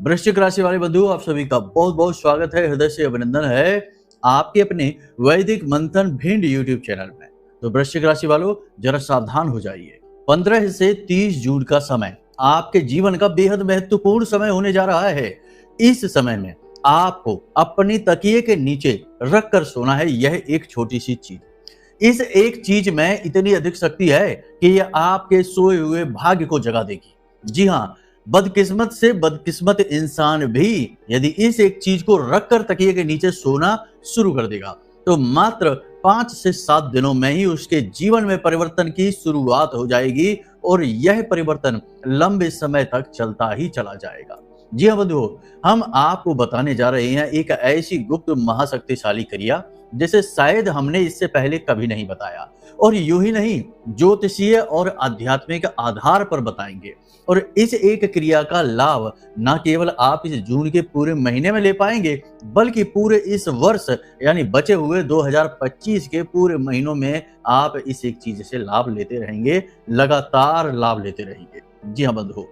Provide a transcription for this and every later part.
वृश्चिक राशि वाले बंधु, आप सभी का बहुत बहुत स्वागत है, हृदय से अभिनंदन है आपके अपने वैदिक मंथन भिंड यूट्यूब चैनल में। तो वृश्चिक राशि वालों, जरा सावधान हो जाइए। 15 से 30 जून का समय आपके जीवन का बेहद महत्वपूर्ण समय होने जा रहा है। इस समय में आपको अपनी तकिए के नीचे रख कर सोना है। यह एक छोटी सी चीज, इस एक चीज में इतनी अधिक शक्ति है कि यह आपके सोए हुए भाग्य को जगा देगी। जी हाँ, बदकिस्मत से बदकिस्मत इंसान भी यदि इस एक चीज को रखकर तकिए के नीचे सोना शुरू कर देगा तो मात्र 5 से 7 दिनों में ही उसके जीवन में परिवर्तन की शुरुआत हो जाएगी और यह परिवर्तन लंबे समय तक चलता ही चला जाएगा। जी हाँ बंधुओं, हम आपको बताने जा रहे हैं एक ऐसी गुप्त महाशक्तिशाली क्रिया जिसे शायद हमने इससे पहले कभी नहीं बताया, और यूं ही नहीं, ज्योतिषीय और आध्यात्मिक आधार पर बताएंगे। और इस एक क्रिया का लाभ न केवल आप इस जून के पूरे महीने में ले पाएंगे, बल्कि पूरे इस वर्ष यानी बचे हुए 2025 के पूरे महीनों में आप इस एक चीज से लाभ लेते रहेंगे, लगातार लाभ लेते रहेंगे। जी हाँ बंधुओं,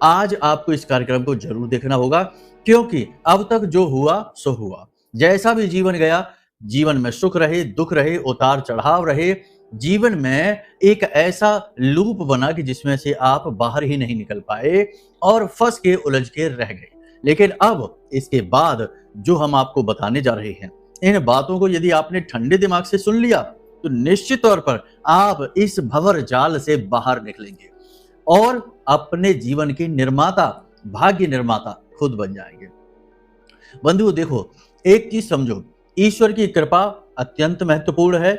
आज आपको इस कार्यक्रम को जरूर देखना होगा, क्योंकि अब तक जो हुआ सो हुआ। जैसा भी जीवन गया, जीवन में सुख रहे, दुख रहे, उतार चढ़ाव रहे, जीवन में एक ऐसा लूप बना कि जिसमें से आप बाहर ही नहीं निकल पाए और फंस के उलझ के रह गए। लेकिन अब इसके बाद जो हम आपको बताने जा रहे हैं, इन बातों को यदि आपने ठंडे दिमाग से सुन लिया तो निश्चित तौर पर आप इस भंवर जाल से बाहर निकलेंगे और अपने जीवन के निर्माता, भाग्य निर्माता खुद बन जाएंगे। बंधुओं देखो, एक चीज समझो, ईश्वर की कृपा अत्यंत महत्वपूर्ण है।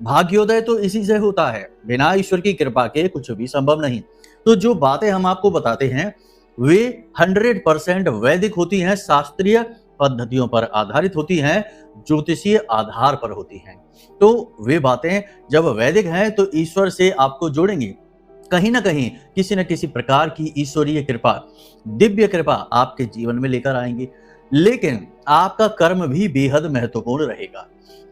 भाग्योदय तो इसी से होता है, बिना ईश्वर की कृपा के कुछ भी संभव नहीं। तो जो बातें हम आपको बताते हैं वे 100% वैदिक होती हैं, शास्त्रीय पद्धतियों पर आधारित होती हैं, ज्योतिषीय आधार पर होती हैं। तो वे बातें जब वैदिक हैं तो ईश्वर से आपको जोड़ेंगे, कहीं ना कहीं किसी न किसी प्रकार की ईश्वरीय कृपा, दिव्य कृपा आपके जीवन में लेकर आएंगे। लेकिन आपका कर्म भी बेहद महत्वपूर्ण रहेगा।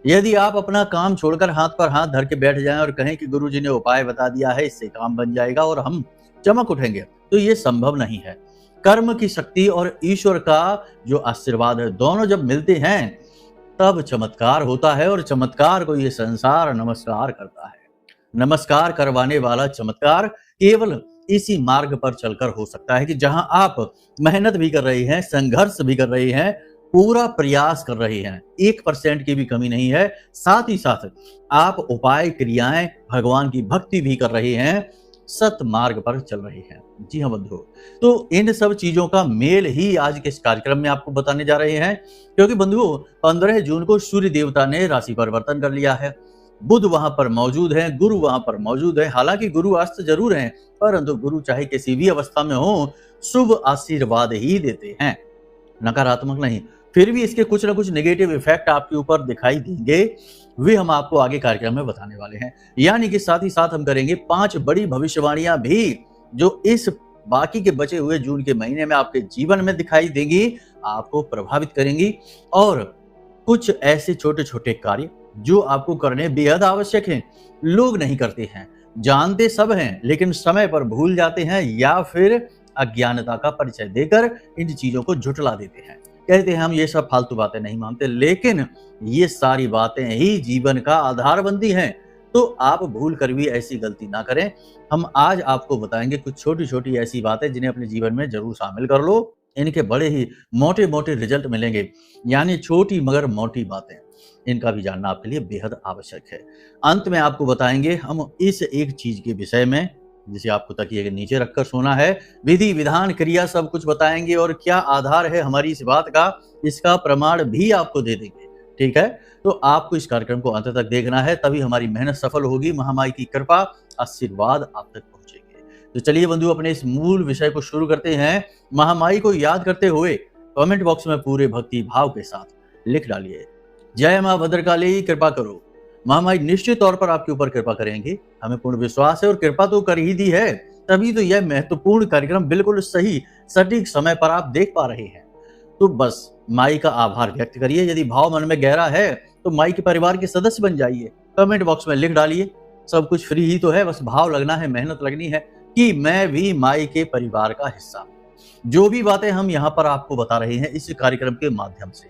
यदि आप अपना काम छोड़कर हाथ पर हाथ धर के बैठ जाएं और कहें कि गुरुजी ने उपाय बता दिया है, इससे काम बन जाएगा और हम चमक उठेंगे, तो ये संभव नहीं है। कर्म की शक्ति और ईश्वर का जो आशीर्वाद है, दोनों जब मिलते हैं तब चमत्कार होता है, और चमत्कार को ये संसार नमस्कार करता है। नमस्कार करवाने वाला चमत्कार केवल इसी मार्ग पर चलकर हो सकता है कि जहां आप मेहनत भी कर रहे हैं, संघर्ष भी कर रहे हैं, पूरा प्रयास कर रहे हैं, 1% की भी कमी नहीं है, साथ ही साथ आप उपाय, क्रियाएं, भगवान की भक्ति भी कर रहे हैं, सत मार्ग पर चल रहे हैं। जी हाँ बंधुओं, तो इन सब चीजों का मेल ही आज के इस कार्यक्रम में आपको बताने जा रहे हैं। क्योंकि बंधुओं, 15 जून को सूर्य देवता ने राशि परिवर्तन कर लिया है, बुध वहां पर मौजूद है, गुरु वहां पर मौजूद है। हालांकि गुरु अस्त जरूर हैं, परंतु गुरु चाहे किसी भी अवस्था में हो, शुभ आशीर्वाद ही देते हैं, नकारात्मक नहीं। फिर भी इसके कुछ ना कुछ नेगेटिव इफेक्ट आपके ऊपर दिखाई देंगे, वे हम आपको आगे कार्यक्रम में बताने वाले हैं। यानी कि साथ ही साथ हम करेंगे 5 बड़ी भविष्यवाणियां भी, जो इस बाकी के बचे हुए जून के महीने में आपके जीवन में दिखाई देंगी, आपको प्रभावित करेंगी। और कुछ ऐसे छोटे छोटे कार्य जो आपको करने बेहद आवश्यक हैं, लोग नहीं करते हैं, जानते सब हैं लेकिन समय पर भूल जाते हैं, या फिर अज्ञानता का परिचय देकर इन चीजों को झुठला देते हैं। कहते हैं हम ये सब फालतू बातें नहीं मानते, लेकिन ये सारी बातें ही जीवन का आधार बनती हैं। तो आप भूल कर भी ऐसी गलती ना करें। हम आज आपको बताएंगे कुछ छोटी छोटी ऐसी बातें जिन्हें अपने जीवन में जरूर शामिल कर लो, इनके बड़े ही मोटे मोटे रिजल्ट मिलेंगे। यानी छोटी मगर मोटी बातें, इनका भी जानना आपके लिए बेहद आवश्यक है। अंत में आपको बताएंगे हम इस एक चीज के विषय में जिसे आपको तकिए के नीचे रखकर सोना है, विधि विधान क्रिया सब कुछ बताएंगे, और क्या आधार है हमारी इस बात का, इसका प्रमाण भी आपको दे देंगे। ठीक है, तो आपको इस कार्यक्रम को अंत तक देखना है, तभी हमारी मेहनत सफल होगी, महामाई की कृपा, आशीर्वाद आप तक पहुंचेंगे। तो चलिए बंधु, अपने इस मूल विषय को शुरू करते हैं। महामाई को याद करते हुए कमेंट बॉक्स में पूरे भक्ति भाव के साथ लिख डालिए, जय मां भद्रकाली, कृपा करो। महामाई निश्चित तौर पर आपके ऊपर कृपा करेंगे, हमें पूर्ण विश्वास है, और कृपा तो कर ही दी है, तभी तो यह महत्वपूर्ण कार्यक्रम बिल्कुल सही सटीक समय पर आप देख पा रहे हैं। तो बस माई का आभार व्यक्त करिए। यदि भाव मन में गहरा है तो माई के परिवार के सदस्य बन जाइए, कमेंट बॉक्स में लिख डालिए। सब कुछ फ्री ही तो है, बस भाव लगना है, मेहनत लगनी है कि मैं भी माई के परिवार का हिस्सा। जो भी बातें हम यहाँ पर आपको बता रहे हैं इस कार्यक्रम के माध्यम से,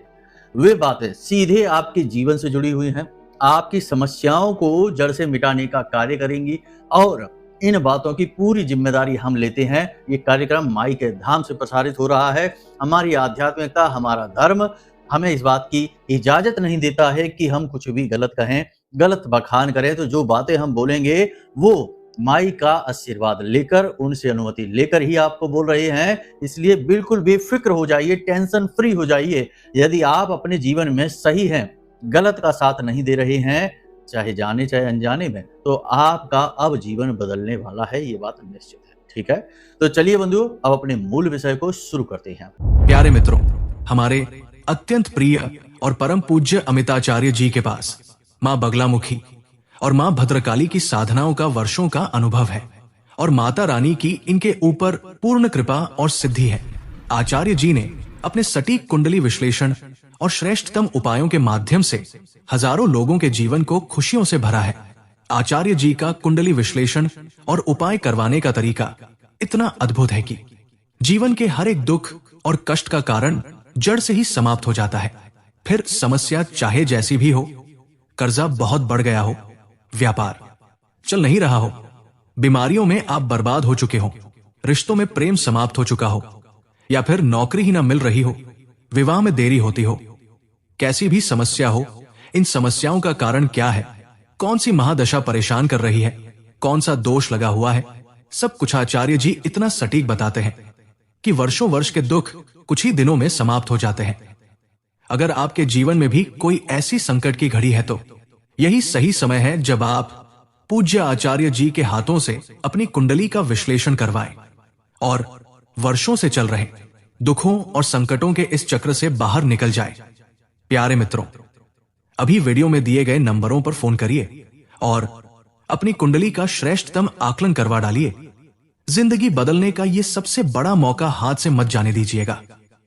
वे बातें सीधे आपके जीवन से जुड़ी हुई हैं, आपकी समस्याओं को जड़ से मिटाने का कार्य करेंगी और इन बातों की पूरी जिम्मेदारी हम लेते हैं। ये कार्यक्रम माई के धाम से प्रसारित हो रहा है। हमारी आध्यात्मिकता, हमारा धर्म हमें इस बात की इजाजत नहीं देता है कि हम कुछ भी गलत कहें, गलत बखान करें। तो जो बातें हम बोलेंगे वो माई का आशीर्वाद लेकर, उनसे अनुमति लेकर ही आपको बोल रहे हैं। इसलिए बिल्कुल बेफिक्र हो जाइए, टेंशन फ्री हो जाइए। यदि आप अपने जीवन में सही हैं, गलत का साथ नहीं दे रहे हैं, चाहे जाने चाहे अनजाने में, तो आपका अब जीवन बदलने वाला है, ये बात निश्चित है। ठीक है, तो चलिए बंधुओं, अब अपने मूल विषय को शुरू करते हैं। प्यारे मित्रों, हमारे अत्यंत प्रिय और परम पूज्य अमिताचार्य जी के पास माँ बगलामुखी और माँ भद्रकाली की साधनाओं का वर्षों का अनुभव है और माता रानी की इनके ऊपर पूर्ण कृपा और सिद्धि है। आचार्य जी ने अपने सटीक कुंडली विश्लेषण और श्रेष्ठतम उपायों के माध्यम से हजारों लोगों के जीवन को खुशियों से भरा है। आचार्य जी का कुंडली विश्लेषण और उपाय करवाने का तरीका इतना अद्भुत है कि जीवन के हर एक दुख और कष्ट का कारण जड़ से ही समाप्त हो जाता है। फिर समस्या चाहे जैसी भी हो, कर्जा बहुत बढ़ गया हो, व्यापार चल नहीं रहा हो, बीमारियों में आप बर्बाद हो चुके हो, रिश्तों में प्रेम समाप्त हो चुका हो, या फिर नौकरी ही ना मिल रही हो, विवाह में देरी होती हो, कैसी भी समस्या हो, इन समस्याओं का कारण क्या है, कौन सी महादशा परेशान कर रही है, कौन सा दोष लगा हुआ है, सब कुछ आचार्य जी इतना सटीक बताते हैं कि वर्षों वर्ष के दुख कुछ ही दिनों में समाप्त हो जाते हैं। अगर आपके जीवन में भी कोई ऐसी संकट की घड़ी है तो यही सही समय है जब आप पूज्य आचार्य जी के हाथों से अपनी कुंडली का विश्लेषण करवाएं और वर्षों से चल रहे दुखों और संकटों के इस चक्र से बाहर निकल जाए। प्यारे मित्रों, अभी वीडियो में दिए गए नंबरों पर फोन करिए और अपनी कुंडली का श्रेष्ठतम आकलन करवा डालिए। जिंदगी बदलने का ये सबसे बड़ा मौका हाथ से मत जाने दीजिएगा।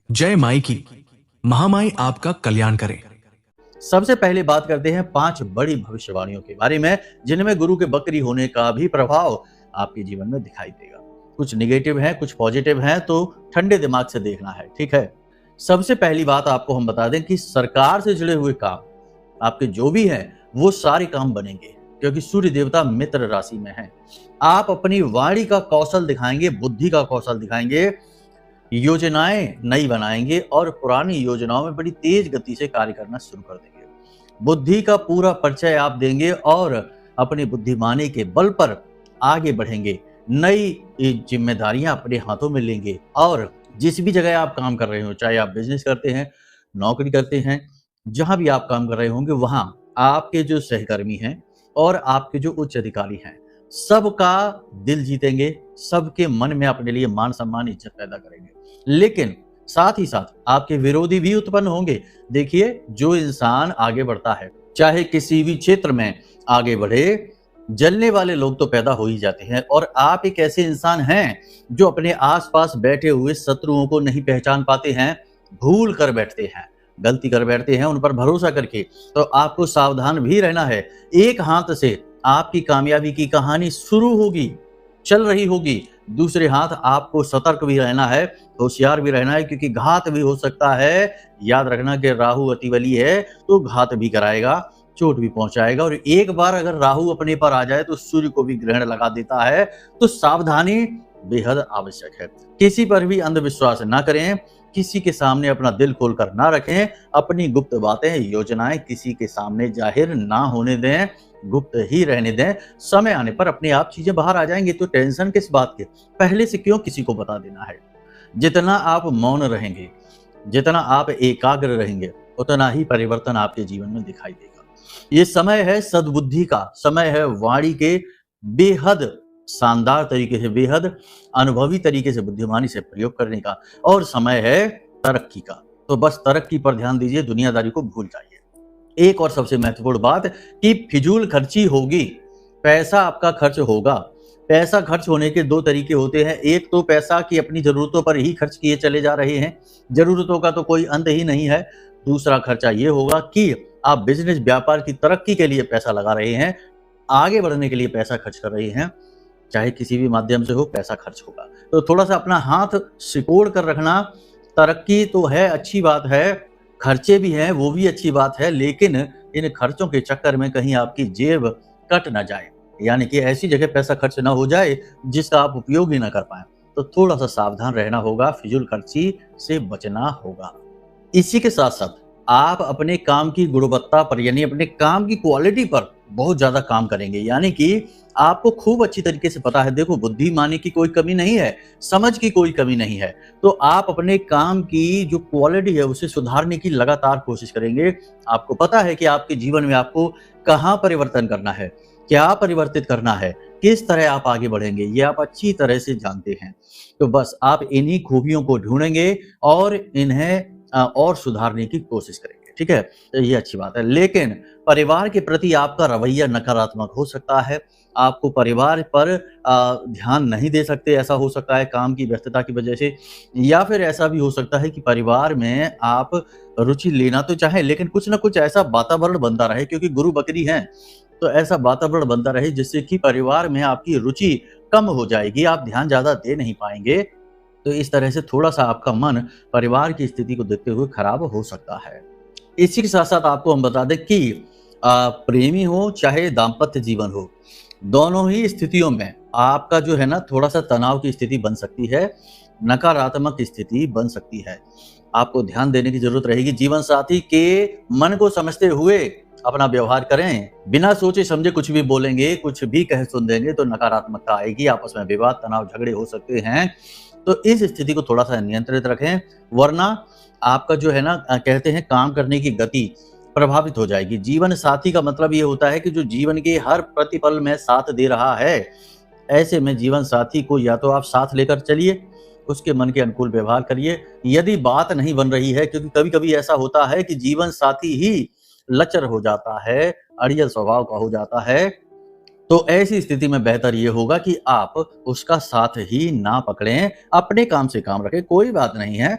जय माई की, महामाई आपका कल्याण करे। सबसे पहले बात करते हैं 5 बड़ी भविष्यवाणियों के बारे में, जिनमें गुरु के बकरी होने का भी प्रभाव आपके जीवन में दिखाई देगा। कुछ निगेटिव है, कुछ पॉजिटिव है, तो ठंडे दिमाग से देखना है। ठीक है, सबसे पहली बात आपको हम बता दें कि सरकार से जुड़े हुए काम आपके जो भी हैं वो सारे काम बनेंगे, क्योंकि सूर्य देवता मित्र राशि में है। आप अपनी वाणी का कौशल दिखाएंगे, बुद्धि का कौशल दिखाएंगे, योजनाएं नई बनाएंगे और पुरानी योजनाओं में बड़ी तेज गति से कार्य करना शुरू कर देंगे। बुद्धि का पूरा परिचय आप देंगे और अपनी बुद्धिमानी के बल पर आगे बढ़ेंगे। नई जिम्मेदारियां अपने हाथों में लेंगे और जिस भी जगह आप काम कर रहे हो, चाहे आप बिजनेस करते हैं, नौकरी करते हैं, जहां भी आप काम कर रहे होंगे, वहां आपके जो सहकर्मी हैं और आपके जो उच्च अधिकारी हैं, सबका दिल जीतेंगे, सबके मन में अपने लिए मान सम्मान इज्जत पैदा करेंगे। लेकिन साथ ही साथ आपके विरोधी भी उत्पन्न होंगे। देखिए, जो इंसान आगे बढ़ता है, चाहे किसी भी क्षेत्र में आगे बढ़े, जलने वाले लोग तो पैदा हो ही जाते हैं। और आप एक ऐसे इंसान हैं जो अपने आसपास बैठे हुए शत्रुओं को नहीं पहचान पाते हैं, भूल कर बैठते हैं, गलती कर बैठते हैं उन पर भरोसा करके। तो आपको सावधान भी रहना है। एक हाथ से आपकी कामयाबी की कहानी शुरू होगी, चल रही होगी, दूसरे हाथ आपको सतर्क भी रहना है, होशियार भी रहना है, क्योंकि घात भी हो सकता है। याद रखना कि राहु अतिबली है, तो घात भी कराएगा, चोट भी पहुंचाएगा। और एक बार अगर राहु अपने पर आ जाए तो सूर्य को भी ग्रहण लगा देता है। तो सावधानी बेहद आवश्यक है। किसी पर भी अंधविश्वास ना करें, किसी के सामने अपना दिल खोलकर ना रखें, अपनी गुप्त बातें, योजनाएं किसी के सामने जाहिर ना होने दें, गुप्त ही रहने दें। समय आने पर अपने आप चीजें बाहर आ जाएंगी, तो टेंशन किस बात की, पहले से क्यों किसी को बता देना है। जितना आप मौन रहेंगे, जितना आप एकाग्र रहेंगे, उतना ही परिवर्तन आपके जीवन में दिखाई देगा। ये समय है सद्बुद्धि का, समय है वाणी के बेहद शानदार तरीके से, बेहद अनुभवी तरीके से, बुद्धिमानी से प्रयोग करने का, और समय है तरक्की का। तो बस तरक्की पर ध्यान दीजिए, दुनियादारी को भूल जाइए। एक और सबसे महत्वपूर्ण बात कि फिजूल खर्ची होगी, पैसा आपका खर्च होगा। पैसा खर्च होने के 2 तरीके होते हैं। एक तो पैसा की अपनी जरूरतों पर ही खर्च किए चले जा रहे हैं, जरूरतों का तो कोई अंत ही नहीं है। दूसरा खर्चा ये होगा कि आप बिजनेस व्यापार की तरक्की के लिए पैसा लगा रहे हैं, आगे बढ़ने के लिए पैसा खर्च कर रहे हैं, चाहे किसी भी माध्यम से हो, पैसा खर्च होगा। तो थोड़ा सा अपना हाथ सिकोड़ कर रखना। तरक्की तो है, अच्छी बात है, खर्चे भी हैं, वो भी अच्छी बात है, लेकिन इन खर्चों के चक्कर में कहीं आपकी जेब कट ना जाए, यानी कि ऐसी जगह पैसा खर्च ना हो जाए जिसका आप उपयोग ही ना कर पाएँ। तो थोड़ा सा सावधान रहना होगा, फिजूल खर्ची से बचना होगा। इसी के साथ-साथ आप अपने काम की गुणवत्ता पर, यानी अपने काम की क्वालिटी पर बहुत ज़्यादा काम करेंगे। यानी कि आपको खूब अच्छी तरीके से पता है, देखो बुद्धिमानी की कोई कमी नहीं है, समझ की कोई कमी नहीं है। तो आप अपने काम की जो क्वालिटी है उसे सुधारने की लगातार कोशिश करेंगे। आपको पता है कि आपके जीवन में आपको कहाँ परिवर्तन करना है, क्या परिवर्तित करना है, किस तरह आप आगे बढ़ेंगे, ये आप अच्छी तरह से जानते हैं। तो बस आप इन्हीं खूबियों को ढूँढेंगे और इन्हें और सुधारने की कोशिश करेंगे, ठीक है? तो ये अच्छी बात है। लेकिन परिवार के प्रति आपका रवैया नकारात्मक हो सकता है। आपको परिवार पर ध्यान नहीं दे सकते, ऐसा हो सकता है काम की व्यस्तता की वजह से, या फिर ऐसा भी हो सकता है कि परिवार में आप रुचि लेना तो चाहें, लेकिन कुछ न कुछ ऐसा वातावरण बनता रहे, क्योंकि गुरु बकरी हैं, तो ऐसा वातावरण बनता रहे जिससे कि परिवार में आपकी रुचि कम हो जाएगी, आप ध्यान ज़्यादा दे नहीं पाएँगे। तो इस तरह से थोड़ा-सा आपका मन परिवार की स्थिति को देखते हुए खराब हो सकता है। इसी के साथ-साथ आपको हम बता दें कि प्रेमी हो चाहे दाम्पत्य जीवन हो, दोनों ही स्थितियों में आपका जो है ना थोड़ा-सा तनाव की स्थिति बन सकती है, नकारात्मक स्थिति बन सकती है। आपको ध्यान देने की ज़रूरत रहेगी, जीवन साथी के मन को समझते हुए अपना व्यवहार करें। बिना सोचे-समझे कुछ भी बोलेंगे, कुछ भी कह सुन देंगे तो नकारात्मकता आएगी, आपस में विवाद, तनाव, झगड़े हो सकते हैं। तो इस स्थिति को थोड़ा-सा नियंत्रित रखें, वरना आपका जो है ना कहते हैं काम करने की गति प्रभावित हो जाएगी। जीवन साथी का मतलब ये होता है कि जो जीवन के हर प्रतिपल में साथ दे रहा है। ऐसे में जीवन साथी को या तो आप साथ लेकर चलिए, उसके मन के अनुकूल व्यवहार करिए। यदि बात नहीं बन रही है, क्योंकि कभी-कभी ऐसा होता है कि जीवन साथी ही लचर हो जाता है, अड़ियल स्वभाव का हो जाता है, तो ऐसी स्थिति में बेहतर ये होगा कि आप उसका साथ ही ना पकड़ें, अपने काम से काम रखें, कोई बात नहीं है,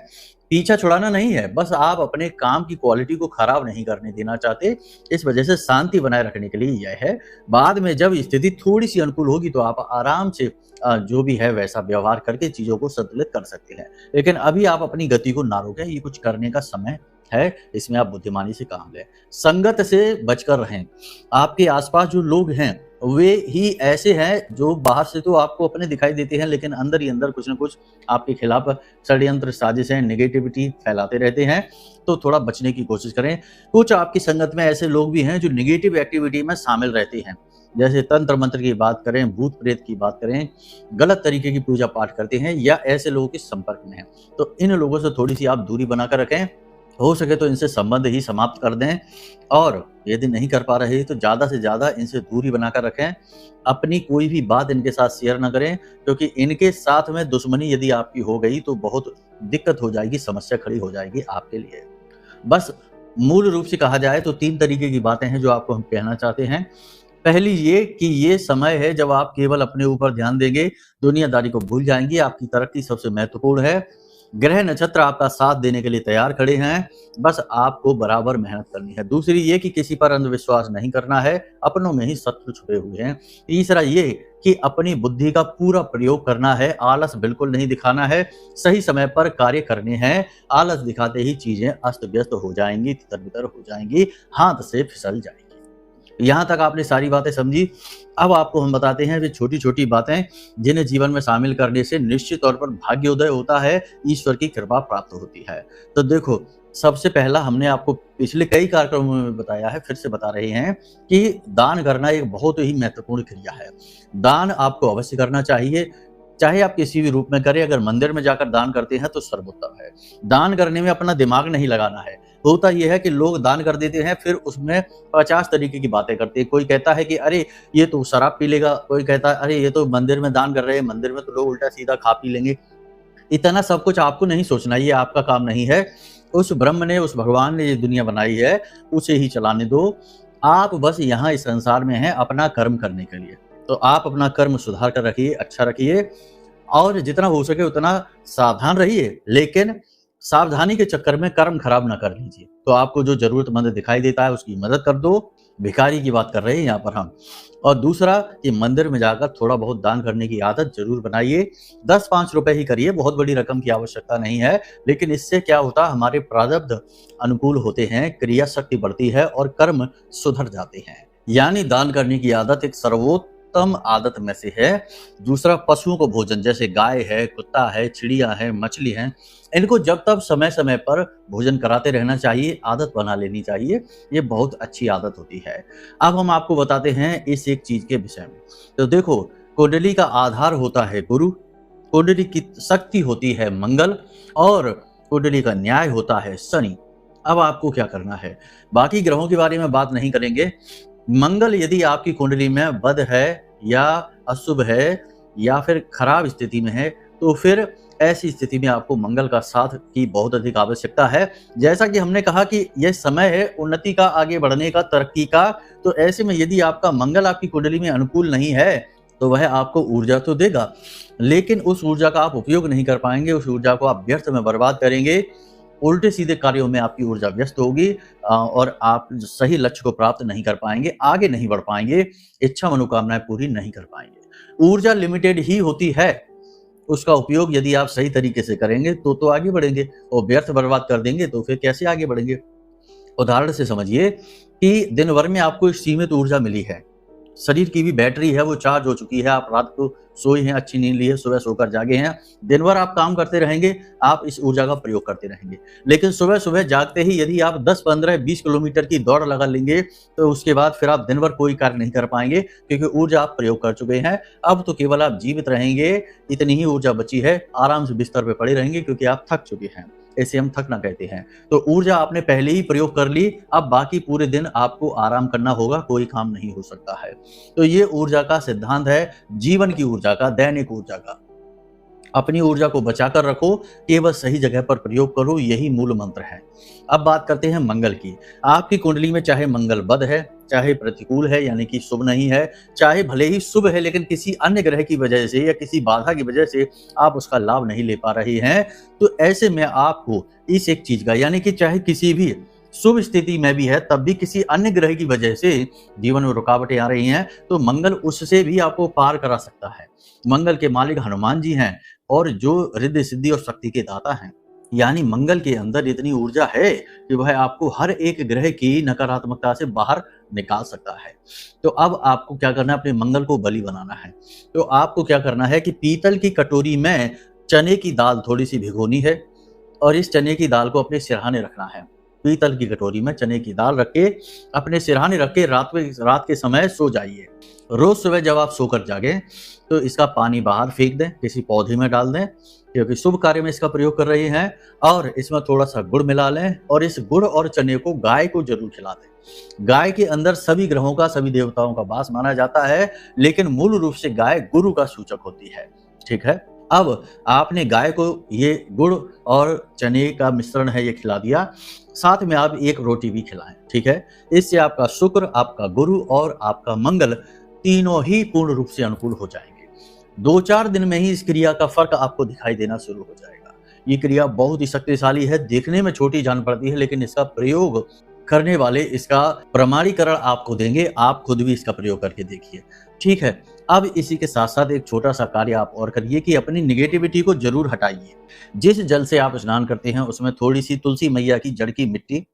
पीछा छुड़ाना नहीं है, बस आप अपने काम की क्वालिटी को खराब नहीं करने देना चाहते, इस वजह से शांति बनाए रखने के लिए यह है। बाद में जब स्थिति थोड़ी-सी अनुकूल होगी तो आप आराम से जो भी है वैसा व्यवहार करके चीज़ों को संतुलित कर सकते हैं। लेकिन अभी आप अपनी गति को ना रोकें, ये कुछ करने का समय है, इसमें आप बुद्धिमानी से काम लें। संगत से बचकर रहें, आपके आस-पास जो लोग हैं वे ही ऐसे हैं जो बाहर से तो आपको अपने दिखाई देते हैं, लेकिन अंदर ही अंदर कुछ न कुछ आपके खिलाफ षड्यंत्र, साजिशें, नेगेटिविटी फैलाते रहते हैं, तो थोड़ा बचने की कोशिश करें। कुछ आपकी संगत में ऐसे लोग भी हैं जो नेगेटिव एक्टिविटी में शामिल रहते हैं, जैसे तंत्र मंत्र की बात करें, भूत प्रेत की बात करें, गलत तरीके की पूजा पाठ करते हैं या ऐसे लोगों के संपर्क में हैं। तो इन लोगों से थोड़ी-सी आप दूरी बनाकर रखें, हो सके तो इनसे संबंध ही समाप्त कर दें, और यदि नहीं कर पा रहे तो ज़्यादा से ज़्यादा इनसे दूरी बनाकर रखें। अपनी कोई भी बात इनके साथ शेयर ना करें, क्योंकि इनके साथ में दुश्मनी यदि आपकी हो गई तो बहुत दिक्कत हो जाएगी, समस्या खड़ी हो जाएगी आपके लिए। बस मूल रूप से कहा जाए तो 3 तरीके की बातें हैं जो आपको हम कहना चाहते हैं। पहली ये कि ये समय है जब आप केवल अपने ऊपर ध्यान देंगे, दुनियादारी को भूल जाएँगे, आपकी तरक्की सबसे महत्वपूर्ण है। ग्रह नक्षत्र आपका साथ देने के लिए तैयार खड़े हैं, बस आपको बराबर मेहनत करनी है। दूसरी ये कि किसी पर अंधविश्वास नहीं करना है, अपनों में ही शत्रु छुपे हुए हैं। तीसरा ये कि अपनी बुद्धि का पूरा प्रयोग करना है, आलस बिल्कुल नहीं दिखाना है, सही समय पर कार्य करने हैं। आलस दिखाते ही चीजें अस्त-व्यस्त हो जाएंगी, तितर-बितर हो जाएंगी, हाथ से फिसल जाएंगी। यहाँ तक आपने सारी बातें समझी। अब आपको हम बताते हैं वे छोटी-छोटी बातें जिन्हें जीवन में शामिल करने से निश्चित तौर पर भाग्योदय होता है, ईश्वर की कृपा प्राप्त होती है। तो देखो, सबसे पहला हमने आपको पिछले कई कार्यक्रमों में बताया है, फिर से बता रहे हैं कि दान करना एक बहुत ही महत्वपूर्ण क्रिया है। दान आपको अवश्य करना चाहिए, चाहे आप किसी भी रूप में करें। अगर मंदिर में जाकर दान करते हैं तो सर्वोत्तम है। दान करने में अपना दिमाग नहीं लगाना है। होता यह है कि लोग दान कर देते हैं, फिर उसमें 50 तरीके की बातें करते हैं। कोई कहता है कि अरे ये तो शराब पी लेगा, कोई कहता है अरे ये तो मंदिर में दान कर रहे हैं, मंदिर में तो लोग उल्टा सीधा खा पी लेंगे। इतना सब कुछ आपको नहीं सोचना, ये आपका काम नहीं है। उस ब्रह्म ने, उस भगवान ने ये दुनिया बनाई है, उसे ही चलाने दो। आप बस यहाँ इस संसार में हैं अपना कर्म करने के लिए। तो आप अपना कर्म सुधार कर रखिए, अच्छा रखिए, और जितना हो सके उतना सावधान रहिए, लेकिन सावधानी के चक्कर में कर्म खराब ना कर लीजिए। तो आपको जो जरूरतमंद दिखाई देता है उसकी मदद कर दो, भिखारी की बात कर रहे हैं यहाँ पर हम। और दूसरा कि मंदिर में जाकर थोड़ा बहुत दान करने की आदत जरूर बनाइए। 10-5 रुपए ही करिए, बहुत बड़ी रकम की आवश्यकता नहीं है, लेकिन इससे क्या होता है, हमारे प्रारब्ध अनुकूल होते हैं, क्रिया शक्ति बढ़ती है और कर्म सुधर जाते हैं। यानी दान करने की आदत एक सर्वोत्तम आदत में से है। दूसरा, पशुओं को भोजन, जैसे गाय है, कुत्ता है, चिड़िया है, मछली है, इनको जब तब समय समय पर भोजन कराते रहना चाहिए, आदत बना लेनी चाहिए। ये बहुत अच्छी आदत होती है। अब हम आपको बताते हैं इस एक चीज के विषय में। तो देखो, कुंडली का आधार होता है गुरु, कुंडली की शक्ति होती है मंगल, और कुंडली का न्याय होता है शनि। अब आपको क्या करना है, बाकी ग्रहों के बारे में बात नहीं करेंगे। मंगल यदि आपकी कुंडली में बद है या अशुभ है या फिर खराब स्थिति में है, तो फिर ऐसी स्थिति में आपको मंगल का साथ की बहुत अधिक आवश्यकता है। जैसा कि हमने कहा कि यह समय है उन्नति का, आगे बढ़ने का, तरक्की का। तो ऐसे में यदि आपका मंगल आपकी कुंडली में अनुकूल नहीं है तो वह आपको ऊर्जा तो देगा, लेकिन उस ऊर्जा का आप उपयोग नहीं कर पाएंगे, उस ऊर्जा को आप व्यर्थ में बर्बाद करेंगे। उल्टे सीधे कार्यों में आपकी ऊर्जा व्यस्त होगी और आप सही लक्ष्य को प्राप्त नहीं कर पाएंगे, आगे नहीं बढ़ पाएंगे, इच्छा मनोकामनाएं पूरी नहीं कर पाएंगे। ऊर्जा लिमिटेड ही होती है, उसका उपयोग यदि आप सही तरीके से करेंगे तो आगे बढ़ेंगे, और व्यर्थ बर्बाद कर देंगे तो फिर कैसे आगे बढ़ेंगे। उदाहरण से समझिए कि दिन भर में आपको एक सीमित ऊर्जा मिली है, शरीर की भी बैटरी है वो चार्ज हो चुकी है, आप रात को सोए हैं, अच्छी नींद ली है, सुबह सोकर जागे हैं, दिन भर आप काम करते रहेंगे, आप इस ऊर्जा का प्रयोग करते रहेंगे। लेकिन सुबह सुबह जागते ही यदि आप 10, 15, 20 किलोमीटर की दौड़ लगा लेंगे तो उसके बाद फिर आप दिन भर कोई कार्य नहीं कर पाएंगे, क्योंकि ऊर्जा आप प्रयोग कर चुके हैं। अब तो केवल आप जीवित रहेंगे, इतनी ही ऊर्जा बची है, आराम से बिस्तर पे पड़े रहेंगे क्योंकि आप थक चुके हैं। ऐसे हम थकना कहते हैं। तो ऊर्जा आपने पहले ही प्रयोग कर ली, अब बाकी पूरे दिन आपको आराम करना होगा, कोई काम नहीं हो सकता है। तो ये ऊर्जा का सिद्धांत है, जीवन की ऊर्जा का, दैनिक ऊर्जा का। अपनी ऊर्जा को बचाकर रखो, केवल सही जगह पर प्रयोग करो, यही मूल मंत्र है। अब बात करते हैं मंगल की। आपकी कुंडली में चाहे मंगल बद है, चाहे प्रतिकूल है यानी कि शुभ नहीं है, चाहे भले ही शुभ है लेकिन किसी अन्य ग्रह की वजह से या किसी बाधा की वजह से आप उसका लाभ नहीं ले पा रहे हैं, तो ऐसे में आपको इस एक चीज का, यानी कि चाहे किसी भी शुभ स्थिति में भी है तब भी किसी अन्य ग्रह की वजह से जीवन में रुकावटें आ रही हैं, तो मंगल उससे भी आपको पार करा सकता है। मंगल के मालिक हनुमान जी हैं और जो रिद्धि सिद्धि और शक्ति के दाता हैं। यानी मंगल के अंदर इतनी ऊर्जा है कि वह आपको हर एक ग्रह की नकारात्मकता से बाहर निकाल सकता है। तो अब आपको क्या करना है, अपने मंगल को बलि बनाना है। तो आपको क्या करना है कि पीतल की कटोरी में चने की दाल थोड़ी सी भिगोनी है और इस चने की दाल को अपने सिरहाने रखना है। पीतल की कटोरी में चने की दाल रख के अपने सिरहाने रख के रात के समय सो जाइए। रोज सुबह जब आप सोकर जागे तो इसका पानी बाहर फेंक दें, किसी पौधे में डाल दें, क्योंकि शुभ कार्य में इसका प्रयोग कर रहे हैं। और इसमें थोड़ा सा गुड़ मिला लें और इस गुड़ और चने को गाय को जरूर खिला दें। गाय के अंदर सभी ग्रहों का, सभी देवताओं का वास माना जाता है, लेकिन मूल रूप से गाय गुरु का सूचक होती है। ठीक है, अब आपने गाय को ये गुड़ और चने का मिश्रण है ये खिला दिया, साथ में आप एक रोटी भी खिलाएं। ठीक है, इससे आपका शुक्र, आपका गुरु और आपका मंगल तीनों ही पूर्ण रूप से अनुकूल हो जाएंगे। 2-4 दिन में ही इस क्रिया का फर्क आपको दिखाई देना शुरू हो जाएगा। ये क्रिया बहुत ही शक्तिशाली है, देखने में छोटी जान पड़ती है, लेकिन इसका प्रयोग करने वाले इसका प्रमाणीकरण आपको देंगे। आप खुद भी इसका प्रयोग करके देखिए। ठीक है, अब इसी के साथ साथ एक छोटा सा कार्य आप और करिए कि अपनी निगेटिविटी को जरूर हटाइए। जिस जल से आप स्नान करते हैं उसमें थोड़ी सी तुलसी मैया की जड़ की मिट्टी,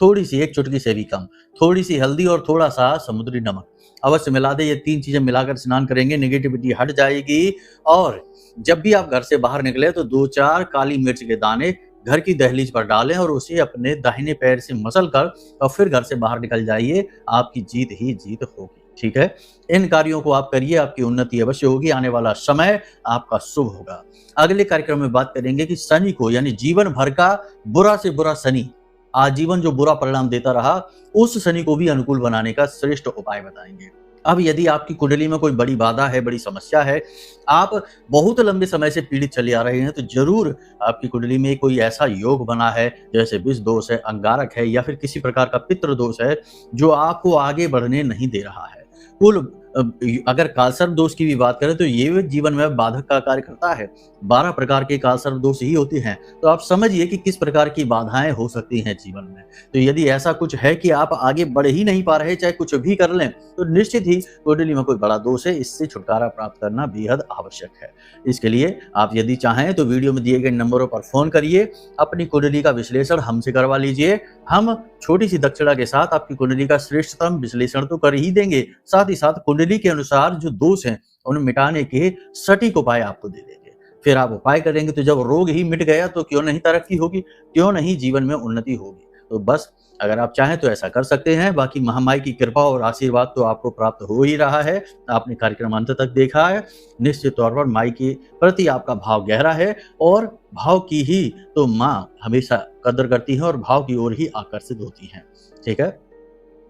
थोड़ी सी, एक चुटकी से भी कम, थोड़ी सी हल्दी और थोड़ा सा समुद्री नमक अवश्य मिला दे। ये 3 चीजें मिलाकर स्नान करेंगे, निगेटिविटी हट जाएगी। और जब भी आप घर से बाहर निकले तो 2-4 काली मिर्च के दाने घर की दहलीज पर डालें और उसे अपने दाहिने पैर से मसल कर और फिर घर से बाहर निकल जाइए। आपकी जीत ही जीत होगी। ठीक है, इन कार्यों को आप करिए, आपकी उन्नति अवश्य होगी। आने वाला समय आपका शुभ होगा। अगले कार्यक्रम में बात करेंगे कि शनि को, यानी जीवन भर का बुरा से बुरा शनि, आजीवन जो बुरा परिणाम देता रहा, उस शनि को भी अनुकूल बनाने का श्रेष्ठ उपाय बताएंगे। अब यदि आपकी कुंडली में कोई बड़ी बाधा है, बड़ी समस्या है, आप बहुत लंबे समय से पीड़ित चले आ रहे हैं, तो जरूर आपकी कुंडली में कोई ऐसा योग बना है, जैसे विष दोष है, अंगारक है या फिर किसी प्रकार का पितृ दोष है, जो आपको आगे बढ़ने नहीं दे रहा है। कुल अगर कालसर्प दोष की भी बात करें तो ये भी जीवन में बाधक का कार्य करता है। 12 प्रकार के कालसर्प दोष ही होते हैं। तो आप समझिए कि किस प्रकार की बाधाएं हो सकती हैं जीवन में। तो यदि ऐसा कुछ है कि आप आगे बढ़ ही नहीं पा रहे, चाहे कुछ भी कर लें, तो निश्चित ही कुंडली में कोई बड़ा दोष है। इससे छुटकारा प्राप्त करना बेहद आवश्यक है। इसके लिए आप यदि चाहें तो वीडियो में दिए गए नंबरों पर फोन करिए, अपनी कुंडली का विश्लेषण हमसे करवा लीजिए। हम छोटी सी दक्षिणा के साथ आपकी कुंडली का श्रेष्ठतम विश्लेषण तो कर ही देंगे, साथ ही साथ कुंडली के अनुसार जो दोष हैं उन्हें मिटाने के सटीक उपाय आपको दे देंगे। फिर आप उपाय करेंगे तो जब रोग ही मिट गया तो क्यों नहीं तरक्की होगी, क्यों नहीं जीवन में उन्नति होगी। तो बस अगर आप चाहें तो ऐसा कर सकते हैं। बाकी महामाई की कृपा और आशीर्वाद तो आपको प्राप्त हो ही रहा है। आपने कार्यक्रम अंत तक देखा है। निश्चित तौर पर माई के प्रति आपका भाव गहरा है और भाव की ही तो माँ हमेशा कदर करती है और भाव की ओर ही आकर्षित होती हैं। ठीक है,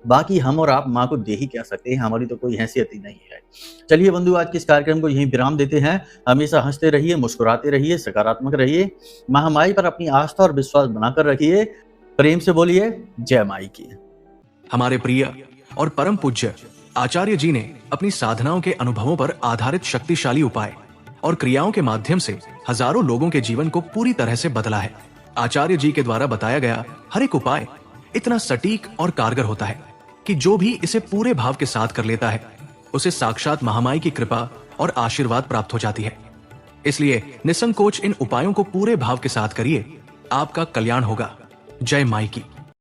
बाकी हम और आप माँ को दे ही कह सकते हैं, हमारी तो कोई हैसियत ही नहीं है। चलिए बंधु, आज के इस कार्यक्रम को यहीं विराम देते हैं। हमेशा हंसते रहिए, मुस्कुराते रहिए, सकारात्मक रहिए, महामाई पर अपनी आस्था और विश्वास बनाकर रखिए। प्रेम से बोलिए जय माई की। हमारे प्रिय और परम पूज्य आचार्य जी ने अपनी साधनाओं के अनुभवों पर आधारित शक्तिशाली उपाय और क्रियाओं के माध्यम से हजारों लोगों के जीवन को पूरी तरह से बदला है। आचार्य जी के द्वारा बताया गया हर एक उपाय इतना सटीक और कारगर होता है कि जो भी इसे पूरे भाव के साथ कर लेता है उसे साक्षात महामाई की कृपा और आशीर्वाद प्राप्त हो जाती है। इसलिए निसंकोच इन उपायों को पूरे भाव के साथ करिए, आपका कल्याण होगा। जय माई की।